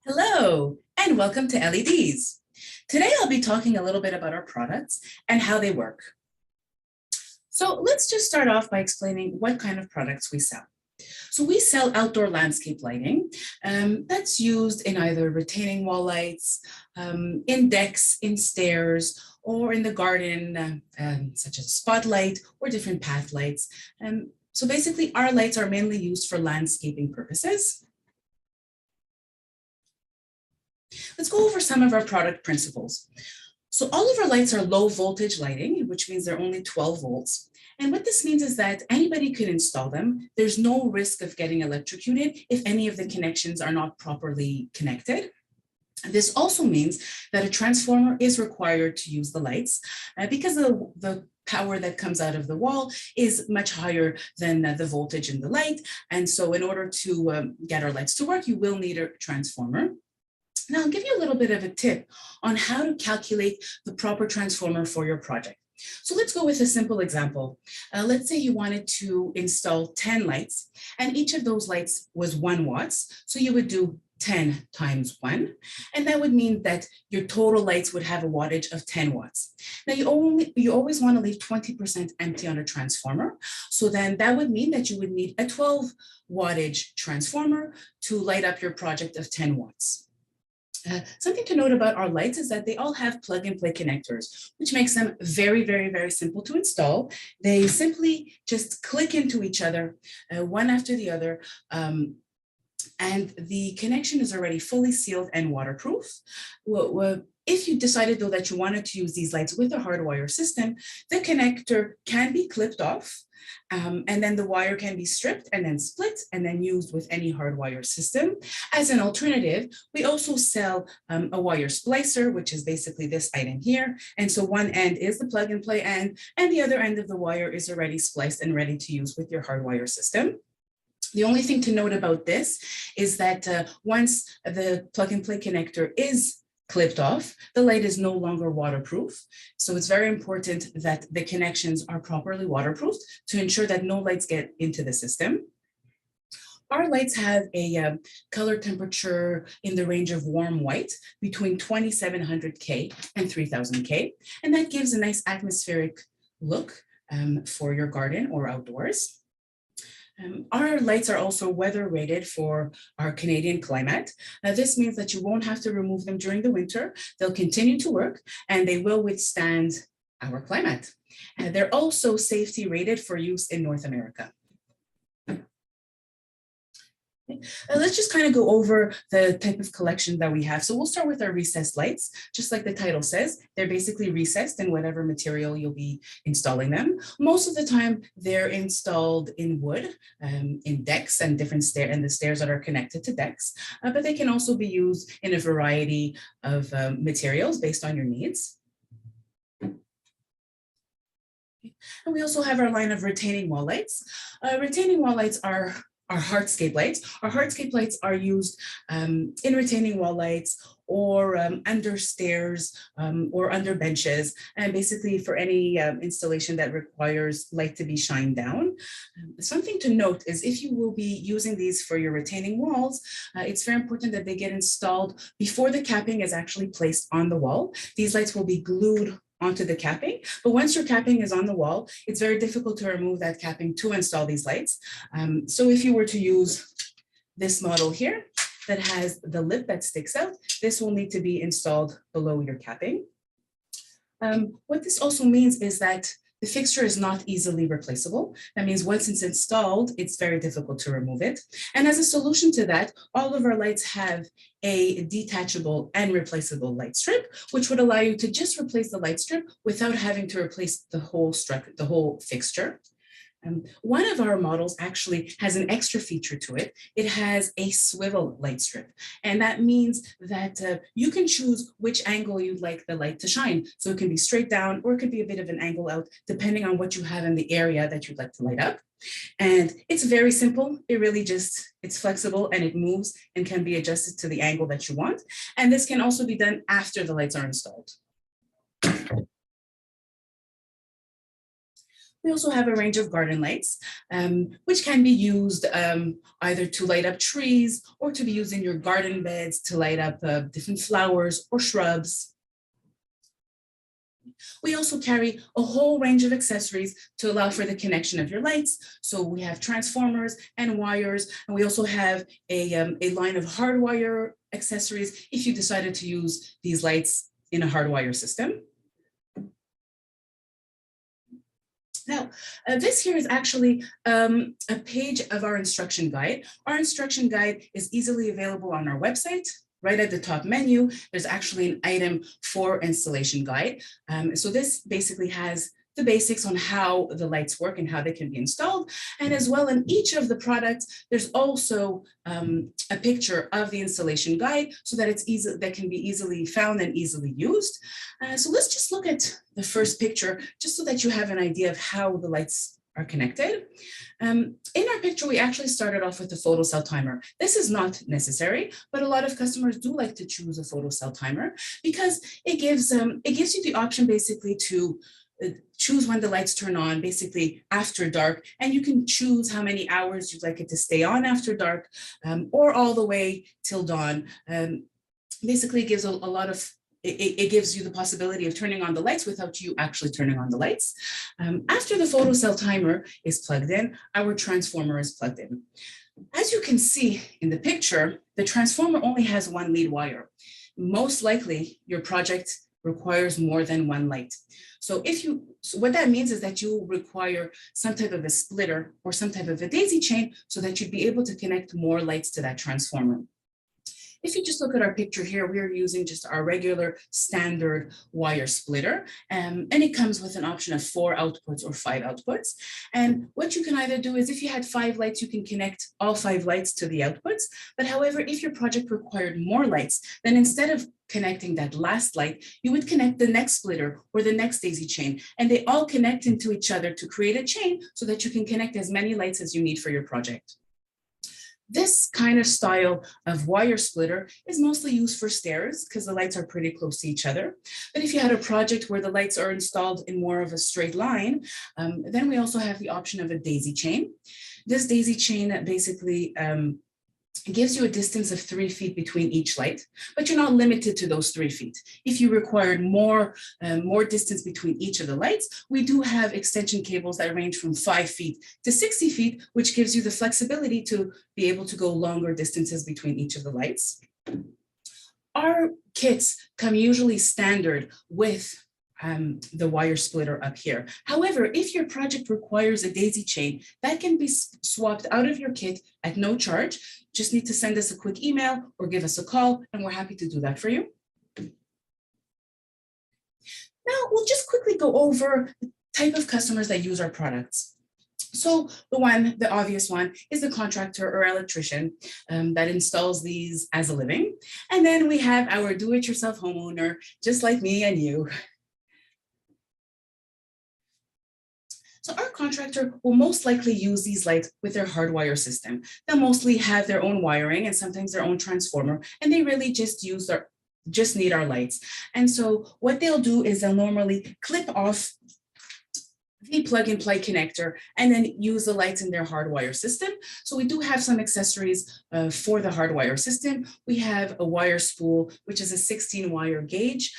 Hello, and welcome to LEDeze. Today I'll be talking a little bit about our products and how they work. So let's just start off by explaining what kind of products we sell. So we sell outdoor landscape lighting that's used in either retaining wall lights, in decks, in stairs, or in the garden, such as spotlight or different path lights. So basically our lights are mainly used for landscaping purposes. Let's go over some of our product principles. So all of our lights are low voltage lighting, which means they're only 12 volts. And what this means is that anybody could install them. There's no risk of getting electrocuted if any of the connections are not properly connected. This also means that a transformer is required to use the lights because the power that comes out of the wall is much higher than the voltage in the light. And so in order to get our lights to work, you will need a transformer. Now, I'll give you a little bit of a tip on how to calculate the proper transformer for your project. So let's go with a simple example. Let's say you wanted to install 10 lights and each of those lights was 1 watts. So you would do 10 times 1, and that would mean that your total lights would have a wattage of 10 watts. Now you always want to leave 20% empty on a transformer. So then that would mean that you would need a 12 wattage transformer to light up your project of 10 watts. Something to note about our lights is that they all have plug and play connectors, which makes them very, very, very simple to install. They simply just click into each other, one after the other, and the connection is already fully sealed and waterproof. If you decided though that you wanted to use these lights with a hardwire system, the connector can be clipped off, and then the wire can be stripped and then split and then used with any hardwire system. As an alternative, we also sell a wire splicer, which is basically this item here. And so one end is the plug and play end, and the other end of the wire is already spliced and ready to use with your hardwire system. The only thing to note about this is that once the plug and play connector is clipped off, the light is no longer waterproof. So it's very important that the connections are properly waterproofed to ensure that no lights get into the system. Our lights have a color temperature in the range of warm white between 2700 K and 3000 K, and that gives a nice atmospheric look for your garden or outdoors. Our lights are also weather rated for our Canadian climate. This means that you won't have to remove them during the winter. They'll continue to work and they will withstand our climate. They're also safety rated for use in North America. Let's just kind of go over the type of collection that we have. So we'll start with our recessed lights. Just like the title says, they're basically recessed in whatever material you'll be installing them. Most of the time, they're installed in wood, in decks and different the stairs that are connected to decks. But they can also be used in a variety of materials based on your needs. And we also have our line of retaining wall lights. Retaining wall lights are our hardscape lights. Our hardscape lights are used in retaining wall lights or under stairs or under benches, and basically for any installation that requires light to be shined down. Something to note is if you will be using these for your retaining walls, it's very important that they get installed before the capping is actually placed on the wall. These lights will be glued onto the capping, but once your capping is on the wall, it's very difficult to remove that capping to install these lights. So if you were to use this model here that has the lip that sticks out, this will need to be installed below your capping. What this also means is that the fixture is not easily replaceable. That means once it's installed, it's very difficult to remove it. And as a solution to that, all of our lights have a detachable and replaceable light strip, which would allow you to just replace the light strip without having to replace the whole fixture. One of our models actually has an extra feature to it. It has a swivel light strip, and that means that you can choose which angle you'd like the light to shine. So it can be straight down or it could be a bit of an angle out, depending on what you have in the area that you'd like to light up. And it's very simple. It's flexible and it moves and can be adjusted to the angle that you want. And this can also be done after the lights are installed. We also have a range of garden lights, which can be used either to light up trees or to be used in your garden beds to light up different flowers or shrubs. We also carry a whole range of accessories to allow for the connection of your lights. So we have transformers and wires, and we also have a line of hardwire accessories if you decided to use these lights in a hardwire system. Now, this here is actually a page of our instruction guide. Our instruction guide is easily available on our website. Right at the top menu, there's actually an item for installation guide. So this basically has the basics on how the lights work and how they can be installed. And as well, in each of the products, there's also a picture of the installation guide so that that can be easily found and easily used. So let's just look at the first picture, just so that you have an idea of how the lights are connected. In our picture, we actually started off with a photocell timer. This is not necessary, but a lot of customers do like to choose a photocell timer because it gives you the option basically to choose when the lights turn on, basically after dark, and you can choose how many hours you'd like it to stay on after dark, or all the way till dawn. Basically, it gives a lot of it gives you the possibility of turning on the lights without you actually turning on the lights. After the photocell timer is plugged in, our transformer is plugged in. As you can see in the picture, the transformer only has one lead wire. Most likely, your project requires more than one light. So what that means is that you require some type of a splitter or some type of a daisy chain so that you'd be able to connect more lights to that transformer. If you just look at our picture here, we're using just our regular standard wire splitter, and it comes with an option of 4 outputs or 5 outputs. And what you can either do is if you had 5 lights, you can connect all 5 lights to the outputs. But however, if your project required more lights, then instead of connecting that last light, you would connect the next splitter or the next daisy chain, and they all connect into each other to create a chain so that you can connect as many lights as you need for your project. This kind of style of wire splitter is mostly used for stairs because the lights are pretty close to each other. But if you had a project where the lights are installed in more of a straight line, then we also have the option of a daisy chain. This daisy chain basically gives you a distance of 3 feet between each light, but you're not limited to those 3 feet. If you required more distance between each of the lights, we do have extension cables that range from 5 feet to 60 feet, which gives you the flexibility to be able to go longer distances between each of the lights. Our kits come usually standard with the wire splitter up here. However, if your project requires a daisy chain, that can be swapped out of your kit at no charge. Just need to send us a quick email or give us a call, and we're happy to do that for you. Now, we'll just quickly go over the type of customers that use our products. So the obvious one is the contractor or electrician that installs these as a living. And then we have our do-it-yourself homeowner, just like me and you. So our contractor will most likely use these lights with their hardwire system. They'll mostly have their own wiring and sometimes their own transformer, and they really just need our lights. And so what they'll do is they'll normally clip off the plug-and-play connector and then use the lights in their hardwire system. So we do have some accessories for the hardwire system. We have a wire spool, which is a 16-wire gauge.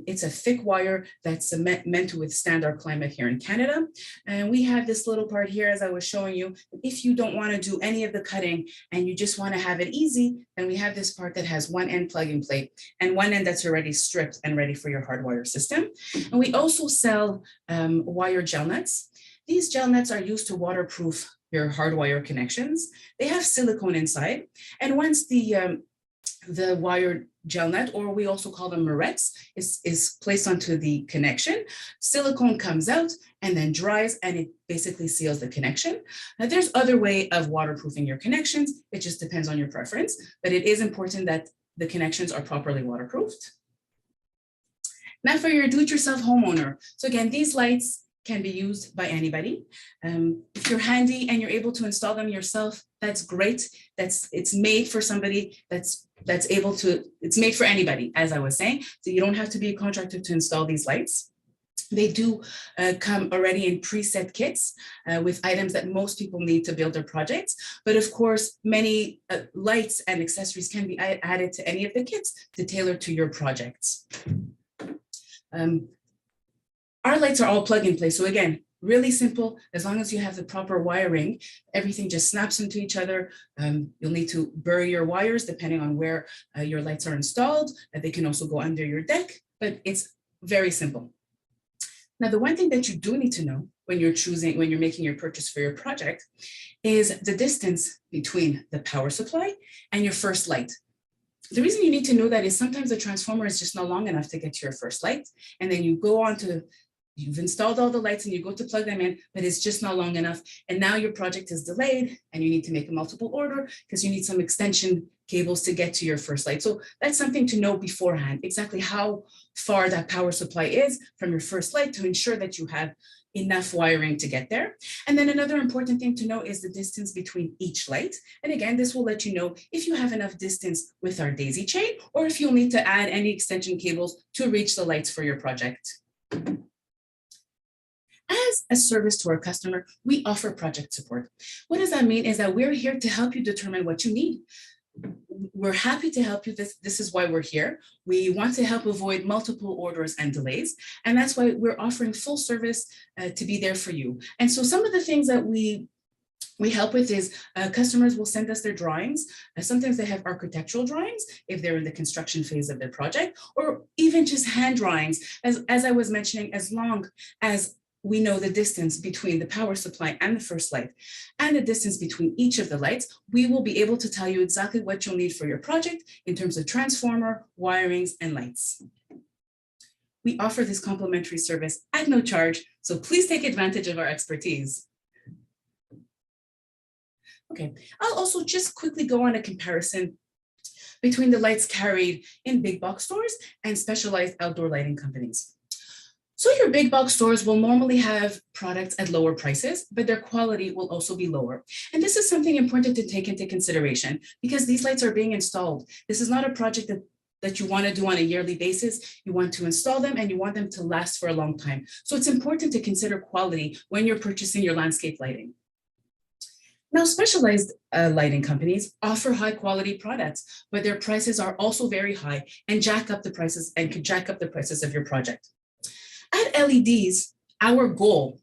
It's a thick wire that's meant to withstand our climate here in Canada. And we have this little part here, as I was showing you. If you don't want to do any of the cutting and you just want to have it easy, then we have this part that has one end plug-and-play and one end that's already stripped and ready for your hardwire system. And we also sell wire gel nuts. These gel nuts are used to waterproof your hardwire connections. They have silicone inside, and once the wire gel nut, or we also call them morettes, is placed onto the connection, silicone comes out and then dries, and it basically seals the connection. Now, there's other way of waterproofing your connections. It just depends on your preference, but it is important that the connections are properly waterproofed. Now for your do-it-yourself homeowner. So again, these lights can be used by anybody. If you're handy and you're able to install them yourself, that's great. It's made for somebody that's able to, it's made for anybody, as I was saying. So you don't have to be a contractor to install these lights. They do come already in preset kits with items that most people need to build their projects. But of course, many lights and accessories can be added to any of the kits to tailor to your projects. Our lights are all plug and play. So again, really simple. As long as you have the proper wiring, everything just snaps into each other. You'll need to bury your wires depending on where your lights are installed. They can also go under your deck, but it's very simple. Now, the one thing that you do need to know when you're making your purchase for your project is the distance between the power supply and your first light. The reason you need to know that is sometimes the transformer is just not long enough to get to your first light. And then you go on to, you've installed all the lights and you go to plug them in, but it's just not long enough. And now your project is delayed and you need to make a multiple order because you need some extension cables to get to your first light. So that's something to know beforehand, exactly how far that power supply is from your first light to ensure that you have enough wiring to get there. And then another important thing to know is the distance between each light. And again, this will let you know if you have enough distance with our LEDeze chain, or if you'll need to add any extension cables to reach the lights for your project. As a service to our customer, we offer project support. What does that mean is that we're here to help you determine what you need. We're happy to help you. This is why we're here. We want to help avoid multiple orders and delays. And that's why we're offering full service to be there for you. And so some of the things that we help with is customers will send us their drawings. Sometimes they have architectural drawings if they're in the construction phase of their project, or even just hand drawings. As I was mentioning, as long as we know the distance between the power supply and the first light and the distance between each of the lights, we will be able to tell you exactly what you'll need for your project in terms of transformer, wirings, and lights. We offer this complimentary service at no charge, so please take advantage of our expertise. Okay, I'll also just quickly go on a comparison between the lights carried in big box stores and specialized outdoor lighting companies. So your big box stores will normally have products at lower prices, but their quality will also be lower. And this is something important to take into consideration because these lights are being installed. This is not a project that you want to do on a yearly basis. You want to install them and you want them to last for a long time. So it's important to consider quality when you're purchasing your landscape lighting. Now, specialized lighting companies offer high quality products, but their prices are also very high and could jack up the prices of your project. At LEDeze, our goal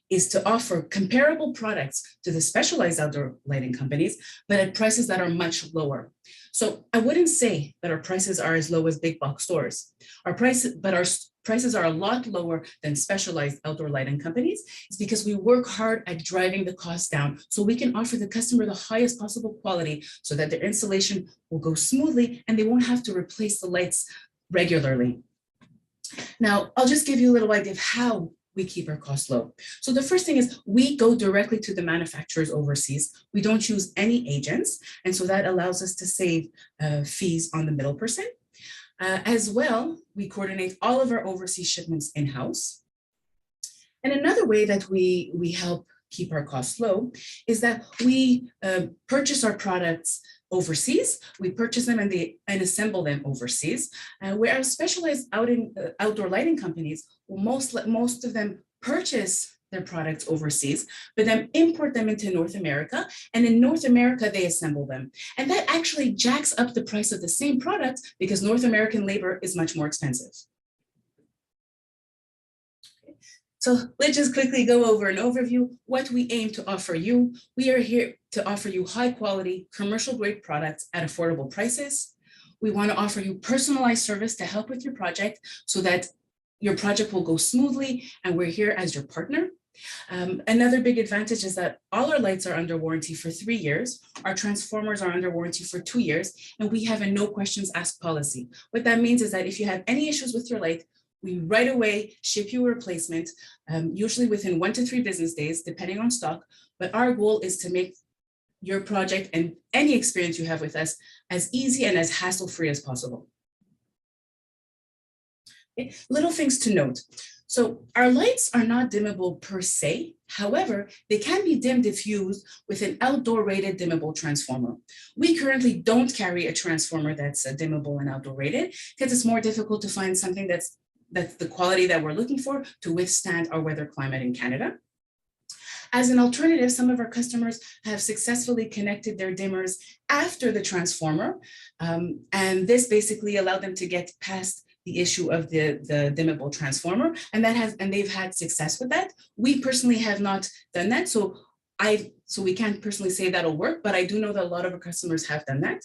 is to offer comparable products to the specialized outdoor lighting companies, but at prices that are much lower. So I wouldn't say that our prices are as low as big box stores. Our prices are a lot lower than specialized outdoor lighting companies. It's because we work hard at driving the cost down so we can offer the customer the highest possible quality so that their installation will go smoothly and they won't have to replace the lights regularly. Now, I'll just give you a little idea of how we keep our costs low. So the first thing is we go directly to the manufacturers overseas. We don't use any agents. And so that allows us to save fees on the middle person. As well, we coordinate all of our overseas shipments in-house. And another way that we help keep our costs low is that we purchase our products overseas. We purchase them and assemble them overseas. Whereas specialized outdoor lighting companies, most of them purchase their products overseas, but then import them into North America. And in North America, they assemble them. And that actually jacks up the price of the same product because North American labor is much more expensive. So let's just quickly go over an overview, what we aim to offer you. We are here to offer you high quality, commercial grade products at affordable prices. We want to offer you personalized service to help with your project so that your project will go smoothly and we're here as your partner. Another big advantage is that all our lights are under warranty for 3 years. Our transformers are under warranty for 2 years, and we have a no questions asked policy. What that means is that if you have any issues with your light, we right away ship you a replacement, usually within 1 to 3 business days, depending on stock. But our goal is to make your project and any experience you have with us as easy and as hassle-free as possible. Okay. Little things to note. So our lights are not dimmable per se. However, they can be dimmed if used with an outdoor rated dimmable transformer. We currently don't carry a transformer that's dimmable and outdoor rated because it's more difficult to find something that's that's the quality that we're looking for to withstand our weather climate in Canada. As an alternative, some of our customers have successfully connected their dimmers after the transformer, and this basically allowed them to get past the issue of the dimmable transformer, and they've had success with that. We personally have not done that, so we can't personally say that'll work, but I do know that a lot of our customers have done that.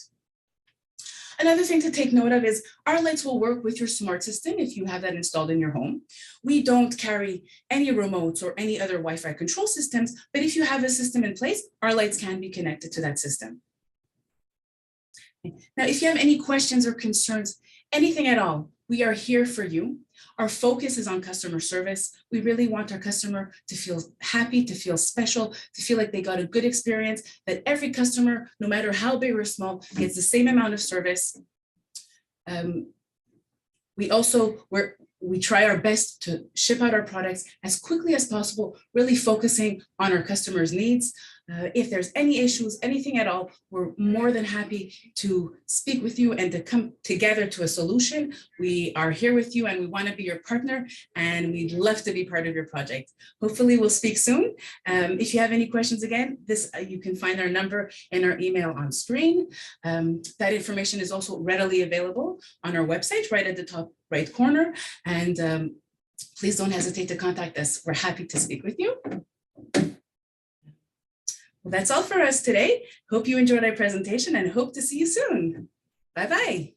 Another thing to take note of is our lights will work with your smart system if you have that installed in your home. We don't carry any remotes or any other Wi-Fi control systems, but if you have a system in place, our lights can be connected to that system. Now, if you have any questions or concerns, anything at all, we are here for you. Our focus is on customer service. We really want our customer to feel happy, to feel special, to feel like they got a good experience, that every customer, no matter how big or small, gets the same amount of service. We try our best to ship out our products as quickly as possible, really focusing on our customers' needs. If there's any issues, anything at all, we're more than happy to speak with you and to come together to a solution. We are here with you and we want to be your partner, and we'd love to be part of your project. Hopefully we'll speak soon. If you have any questions, again, you can find our number and our email on screen. That information is also readily available on our website right at the top right corner. And please don't hesitate to contact us. We're happy to speak with you. Well, that's all for us today. Hope you enjoyed our presentation and hope to see you soon. Bye-bye.